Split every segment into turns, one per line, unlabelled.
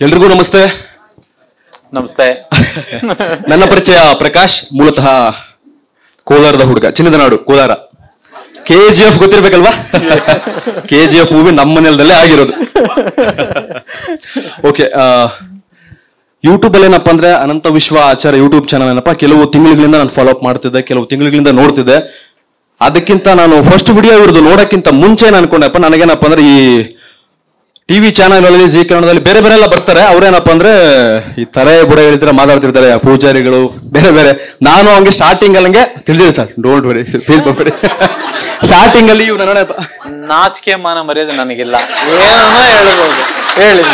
ಎಲ್ರಿಗೂ ನಮಸ್ತೆ.
ನಮಸ್ತೆ.
ನನ್ನ ಪರಿಚಯ ಪ್ರಕಾಶ್, ಮೂಲತಃ ಕೋಲಾರದ ಹುಡುಗ, ಚಿನ್ನದ ನಾಡು ಕೋಲಾರ. KGF ಗೊತ್ತಿರ್ಬೇಕಲ್ವಾ? KGF ಮೂವಿ ನಮ್ಮ ಮನೆಯಲ್ಲೇ ಆಗಿರೋದು. ಓಕೆ, ಯೂಟ್ಯೂಬ್ ಅಲ್ಲಿ ಏನಪ್ಪಾ ಅಂದ್ರೆ ಅನಂತ ವಿಶ್ವ ಆಚಾರ ಯೂಟ್ಯೂಬ್ ಚಾನಲ್ ಏನಪ್ಪಾ ಕೆಲವು ತಿಂಗಳಿಂದ ನಾನು ಫಾಲೋ ಅಪ್ ಮಾಡ್ತಿದ್ದೆ, ಕೆಲವು ತಿಂಗಳಿಂದ ನೋಡ್ತಿದ್ದೆ. ಅದಕ್ಕಿಂತ ನಾನು ಫಸ್ಟ್ ವಿಡಿಯೋ ಇರೋದು ನೋಡಕ್ಕಿಂತ ಮುಂಚೆ ನಾನು ಅನ್ಕೊಂಡೆಪ್ಪ, ನನಗೇನಪ್ಪ ಅಂದ್ರೆ ಈ ಟಿವಿ ಚಾನಲ್ ಅಲ್ಲಿ ಜಿ ಕನ್ನಡದಲ್ಲಿ ಬೇರೆ ಬೇರೆ ಎಲ್ಲ ಬರ್ತಾರೆ. ಅವ್ರೇನಪ್ಪ ಅಂದ್ರೆ ಈ ತರ ಬುಡ ಹೇಳಿದ್ರೆ ಮಾತಾಡ್ತಿರ್ತಾರೆ, ಪೂಜಾರಿಗಳು ಬೇರೆ ಬೇರೆ. ನಾನು ಹಂಗೆ ಸ್ಟಾರ್ಟಿಂಗ್ ಅಲ್ಲಿ ಹಂಗೆ ತಿಳಿದಿದೆ ಸರ್, ಡೋಂಟ್ ವರಿ, ಫೀಲ್ ಮಾಡಬೇಡಿ. ಸ್ಟಾರ್ಟಿಂಗ್ ಅಲ್ಲಿ ಇವ್ ನನ್ನ
ನಾಚಿಕೆ ಮಾನ ಮರ್ಯಾದೆ ನನಗಿಲ್ಲ, ಏನೋ ಹೇಳ್ಬೋದು ಹೇಳಿ.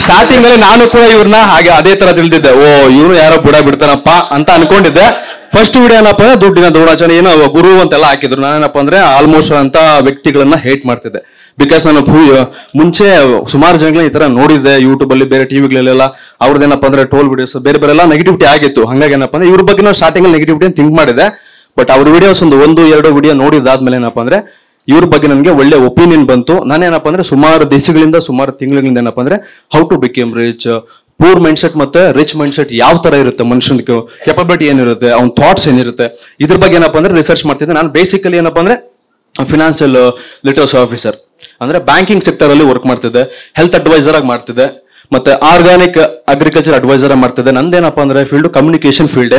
ಸ್ಟಾರ್ಟಿಂಗ್ ಅಲ್ಲಿ ನಾನು ಕೂಡ ಇವ್ರನ್ನ ಹಾಗೆ ಅದೇ ತರ ತಿಳಿದಿದ್ದೆ. ಓ ಇವ್ರು ಯಾರೋ ಬುಡ ಬಿಡ್ತಾರಪ್ಪ ಅಂತ ಅನ್ಕೊಂಡಿದ್ದೆ. ಫಸ್ಟ್ ವಿಡಿಯೋ ಏನಪ್ಪ ಅಂದ್ರೆ ದುಡ್ಡಿನ ದೌಡಾಚರಣೆ ಏನೋ ಗುರು ಅಂತೆಲ್ಲ ಹಾಕಿದ್ರು. ನಾನೇನಪ್ಪ ಅಂದ್ರೆ ಆಲ್ಮೋಸ್ಟ್ ಅಂತ ವ್ಯಕ್ತಿಗಳನ್ನ ಹೇಟ್ ಮಾಡ್ತಿದ್ದೆ. ಬಿಕಾಸ್ ನಾನು ಮುಂಚೆ ಸುಮಾರು ಜನಗಳನ್ನ ಈ ತರ ನೋಡಿದ್ದೆ ಯೂಟ್ಯೂಬ್ ಅಲ್ಲಿ, ಬೇರೆ ಟಿವಿಗಳೆಲ್ಲ. ಅವ್ರದ್ದೇನಪ್ಪ ಅಂದ್ರೆ ಟೋಲ್ ವಿಡಿಯೋಸ್ ಬೇರೆ ಬೇರೆ ಎಲ್ಲ ನೆಗೆಟಿವಿಟಿ ಆಗಿತ್ತು. ಹಂಗಾಗಿ ಏನಪ್ಪ ಅಂದ್ರೆ ಇವ್ರ ಬಗ್ಗೆ ನಾವು ಸ್ಟಾರ್ಟಿಂಗ್ ಅಲ್ಲಿ ನೆಗೆಟಿವಿಟಿ ಅಂತ ಥಿಂಕ್ ಮಾಡಿದೆ. ಬಟ್ ಅವ್ರ ವಿಡಿಯೋಸ್ ಒಂದು ಎರಡು ವಿಡಿಯೋ ನೋಡಿದಾದ್ಮೇಲೆ ಏನಪ್ಪ ಅಂದ್ರೆ ಇವ್ರ ಬಗ್ಗೆ ನನಗೆ ಒಳ್ಳೆ ಒಪಿನಿಯನ್ ಬಂತು. ನಾನೇನಪ್ಪ ಅಂದ್ರೆ ಸುಮಾರು ದೇಶಗಳಿಂದ ಸುಮಾರು ತಿಂಗಳಿಂದ ಏನಪ್ಪ ಅಂದ್ರೆ how to become rich, poor mindset ಮತ್ತೆ ರಿಚ್ ಮೈಂಡ್ ಸೆಟ್ ಯಾವ ತರ ಇರುತ್ತೆ, ಮನುಷ್ಯನ ಕೆಪಬಿಲಿಟಿ ಏನಿರುತ್ತೆ, ಅವ್ನ ಥಾಟ್ಸ್ ಏನಿರುತ್ತೆ, ಇದ್ರ ಬಗ್ಗೆ ಏನಪ್ಪ ಅಂದ್ರೆ ರಿಸರ್ಚ್ ಮಾಡ್ತಿದ್ದೆ. ನಾನು ಬೇಸಿಕಲಿ ಏನಪ್ಪ ಅಂದ್ರೆ ಫಿನಾನ್ಷಿಯಲ್ ಲಿಟರಸಿ ಆಫೀಸರ್ ಅಂದ್ರೆ ಬ್ಯಾಂಕಿಂಗ್ ಸೆಕ್ಟರ್ ಅಲ್ಲಿ ವರ್ಕ್ ಮಾಡ್ತಿದ್ದೆ, ಹೆಲ್ತ್ ಅಡ್ವೈಸರ್ ಆಗಿ ಮಾಡ್ತಿದ್ದೆ, ಮತ್ತೆ ಆರ್ಗಾನಿಕ್ ಅಗ್ರಿಕಲ್ಚರ್ ಅಡ್ವೈಸರ್ ಆಗಿ ಮಾಡ್ತಿದ್ದೆ. ನಂದೇನಪ್ಪ ಅಂದ್ರೆ ಫೀಲ್ಡ್ ಕಮ್ಯುನಿಕೇಶನ್ ಫೀಲ್ಡ್.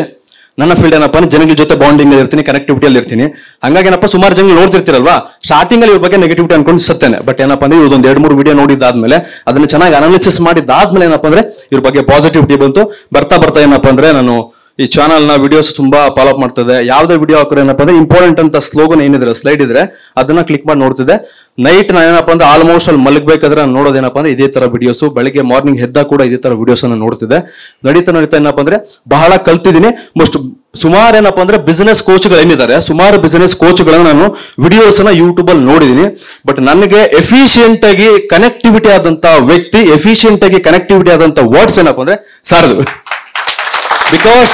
ನನ್ನ ಫೀಲ್ಡ್ ಏನಪ್ಪ ಅಂದ್ರೆ ಜನಗಳ ಜೊತೆ ಬಾಂಡಿಂಗ್ ಇರ್ತೀನಿ, ಕನೆಕ್ಟಿವಿಟಿ ಅಲ್ಲಿ ಇರ್ತೀನಿ. ಹಂಗಾಗಿ ಏನಪ್ಪ ಸುಮಾರು ಜನ ನೋಡ್ತಿರ್ತಿರಲ್ವಾ, ಸ್ಟಾರ್ಟಿಂಗ್ ಅಲ್ಲಿ ಇವ್ರ ಬಗ್ಗೆ ನೆಗೆಟಿವಿಟಿ ಅನ್ಕೊಂಡು ಸತ್ತೇನೆ. ಬಟ್ ಏನಪ್ಪ ಅಂದ್ರೆ ಇವ್ರದೊಂದು 2-3 ವಿಡಿಯೋ ನೋಡಿದಾದ್ಮೇಲೆ ಅದನ್ನ ಚೆನ್ನಾಗಿ ಅನಾಲಿಸಿಸ್ ಮಾಡಿದಾದ್ಮೇಲೆ ಏನಪ್ಪ ಅಂದ್ರೆ ಇವ್ರ ಬಗ್ಗೆ ಪಾಸಿಟಿವಿಟಿ ಬಂತು. ಬರ್ತಾ ಬರ್ತಾ ಏನಪ್ಪ ಅಂದ್ರೆ ನಾನು ಈ ಚಾನಲ್ ನ ವಿಡಿಯೋಸ್ ತುಂಬಾ ಫಾಲೋ ಅಪ್ ಮಾಡ್ತಿದ್ದೆ. ಯಾವ್ದೇ ವಿಡಿಯೋ ಹಾಕೋರು ಏನಪ್ಪ ಅಂದ್ರೆ ಇಂಪಾರ್ಟೆಂಟ್ ಅಂತ ಸ್ಲೋಗನ್ ಏನಿದ್ರೆ ಸ್ಲೈಡ್ ಇದ್ರೆ ಅದನ್ನ ಕ್ಲಿಕ್ ಮಾಡಿ ನೋಡ್ತಿದ್ದೆ. ನೈಟ್ ನಾನು ಏನಪ್ಪ ಅಂದ್ರೆ ಆಲ್ಮೋಸ್ಟ್ ಅಲ್ಲಿ ಮಲಗಬೇಕಾದ್ರೆ ನಾನು ನೋಡೋದೇನಪ್ಪ ಅಂದ್ರೆ ಇದೇ ತರ ವಿಡಿಯೋಸ್. ಬೆಳಿಗ್ಗೆ ಮಾರ್ನಿಂಗ್ ಎದ್ದ ಕೂಡ ಇದೇ ತರ ವಿಡಿಯೋಸ್ ಅನ್ನ ನೋಡ್ತಿದ್ದೆ. ನಡೀತಾ ಏನಪ್ಪ ಅಂದ್ರೆ ಬಹಳ ಕಲ್ತಿದ್ದೀನಿ. ಸುಮಾರು ಏನಪ್ಪ ಅಂದ್ರೆ ಬಿಸಿನೆಸ್ ಕೋಚ್ಗಳು ಏನಿದ್ದಾರೆ, ಸುಮಾರು ಬಿಸಿನೆಸ್ ಕೋಚ್ಗಳನ್ನ ನಾನು ವಿಡಿಯೋಸ್ ಅನ್ನ ಯೂಟ್ಯೂಬ್ ಅಲ್ಲಿ ನೋಡಿದೀನಿ. ಬಟ್ ನನಗೆ ಎಫಿಷಿಯಂಟ್ ಆಗಿ ಕನೆಕ್ಟಿವಿಟಿ ಆದಂತ ವ್ಯಕ್ತಿ, ಎಫಿಷಿಯಂಟ್ ಆಗಿ ಕನೆಕ್ಟಿವಿಟಿ ಆದಂತ ವರ್ಡ್ಸ್ ಏನಪ್ಪ ಅಂದ್ರೆ ಸಾರದು. ಬಿಕಾಸ್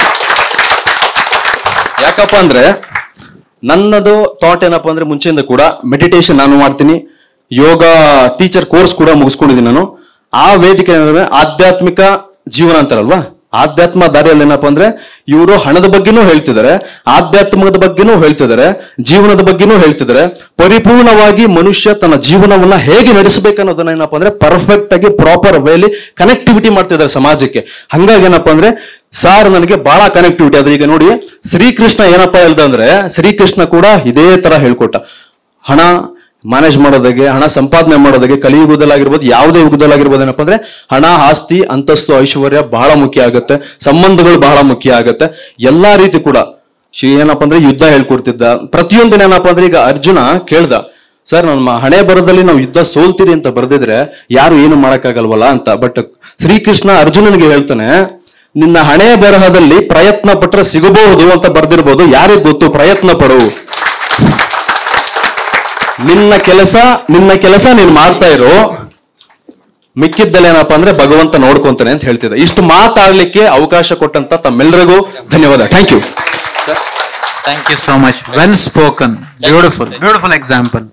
ಯಾಕಪ್ಪ ಅಂದ್ರೆ ನನ್ನದು ಥಾಟ್ ಏನಪ್ಪ ಅಂದ್ರೆ ಮುಂಚೆಯಿಂದ ಕೂಡ ಮೆಡಿಟೇಷನ್ ನಾನು ಮಾಡ್ತೀನಿ, ಯೋಗ ಟೀಚರ್ ಕೋರ್ಸ್ ಕೂಡ ಮುಗಿಸ್ಕೊಂಡಿದ್ದೀನಿ ನಾನು. ಆ ವೇದಿಕೆ ಆಧ್ಯಾತ್ಮಿಕ ಜೀವನ ಅಂತಾರಲ್ವಾ, ಆಧ್ಯಾತ್ಮ ದಾರಿಯಲ್ಲಿ ಏನಪ್ಪಾ ಅಂದ್ರೆ ಇವರು ಹಣದ ಬಗ್ಗೆನೂ ಹೇಳ್ತಿದ್ದಾರೆ, ಆಧ್ಯಾತ್ಮದ ಬಗ್ಗೆನೂ ಹೇಳ್ತಿದ್ದಾರೆ, ಜೀವನದ ಬಗ್ಗೆನೂ ಹೇಳ್ತಿದ್ದಾರೆ. ಪರಿಪೂರ್ಣವಾಗಿ ಮನುಷ್ಯ ತನ್ನ ಜೀವನವನ್ನ ಹೇಗೆ ನಡೆಸಬೇಕನ್ನೋದನ್ನ ಏನಪ್ಪಾ ಅಂದ್ರೆ ಪರ್ಫೆಕ್ಟ್ ಆಗಿ ಪ್ರಾಪರ್ ವೇಲಿ ಕನೆಕ್ಟಿವಿಟಿ ಮಾಡ್ತಿದ್ದಾರೆ ಸಮಾಜಕ್ಕೆ. ಹಂಗಾಗಿ ಏನಪ್ಪಾ ಅಂದ್ರೆ ಸಾರ್ ನನಗೆ ಬಹಳ ಕನೆಕ್ಟಿವಿಟಿ ಆದ್ರೆ. ಈಗ ನೋಡಿ ಶ್ರೀಕೃಷ್ಣ ಏನಪ್ಪಾ ಹೇಳ್ದ ಅಂದ್ರೆ, ಶ್ರೀಕೃಷ್ಣ ಕೂಡ ಇದೇ ತರ ಹೇಳ್ಕೊಟ್ಟ. ಹಣ ಮ್ಯಾನೇಜ್ ಮಾಡೋದಾಗೆ, ಹಣ ಸಂಪಾದನೆ ಮಾಡೋದಾಗೆ, ಕಲಿಯುಗದಲ್ಲಾಗಿರ್ಬೋದು ಯಾವುದೇ ಯುಗದಲ್ಲಾಗಿರ್ಬೋದು ಏನಪ್ಪ ಅಂದ್ರೆ ಹಣ, ಆಸ್ತಿ, ಅಂತಸ್ತು, ಐಶ್ವರ್ಯ ಬಹಳ ಮುಖ್ಯ ಆಗುತ್ತೆ. ಸಂಬಂಧಗಳು ಬಹಳ ಮುಖ್ಯ ಆಗುತ್ತೆ. ಎಲ್ಲಾ ರೀತಿ ಕೂಡ ಏನಪ್ಪ ಅಂದ್ರೆ ಯುದ್ಧ ಹೇಳ್ಕೊಡ್ತಿದ್ದ. ಪ್ರತಿಯೊಂದಿನ ಏನಪ್ಪ ಅಂದ್ರೆ ಈಗ ಅರ್ಜುನ ಕೇಳ್ದ, ಸರ್ ನಮ್ಮ ಹಣೆ ಬರದಲ್ಲಿ ನಾವು ಯುದ್ಧ ಸೋಲ್ತೀರಿ ಅಂತ ಬರ್ದಿದ್ರೆ ಯಾರು ಏನು ಮಾಡಕ್ಕಾಗಲ್ವಲ್ಲ ಅಂತ. ಬಟ್ ಶ್ರೀಕೃಷ್ಣ ಅರ್ಜುನನಿಗೆ ಹೇಳ್ತಾನೆ, ನಿನ್ನ ಹಣೆ ಬರಹದಲ್ಲಿ ಪ್ರಯತ್ನ ಪಟ್ರೆ ಸಿಗಬಹುದು ಅಂತ ಬರ್ದಿರ್ಬೋದು, ಯಾರಿಗ್ ಗೊತ್ತು, ಪ್ರಯತ್ನ ಪಡು. ನಿನ್ನ ಕೆಲಸ ನೀನು ಮಾಡ್ತಾ ಇರೋ, ಮಿಕ್ಕಿದ್ದಲ್ಲ ಏನಪ್ಪಾ ಅಂದ್ರೆ ಭಗವಂತ ನೋಡ್ಕೊಂತಾನೆ ಅಂತ ಹೇಳ್ತಿದ್ದೆ. ಇಷ್ಟು ಮಾತಾಡ್ಲಿಕ್ಕೆ ಅವಕಾಶ ಕೊಟ್ಟಂತ ತಮ್ಮೆಲ್ಲರಿಗೂ ಧನ್ಯವಾದ. Thank you.
Thank you so much. Well spoken. Beautiful. Beautiful example.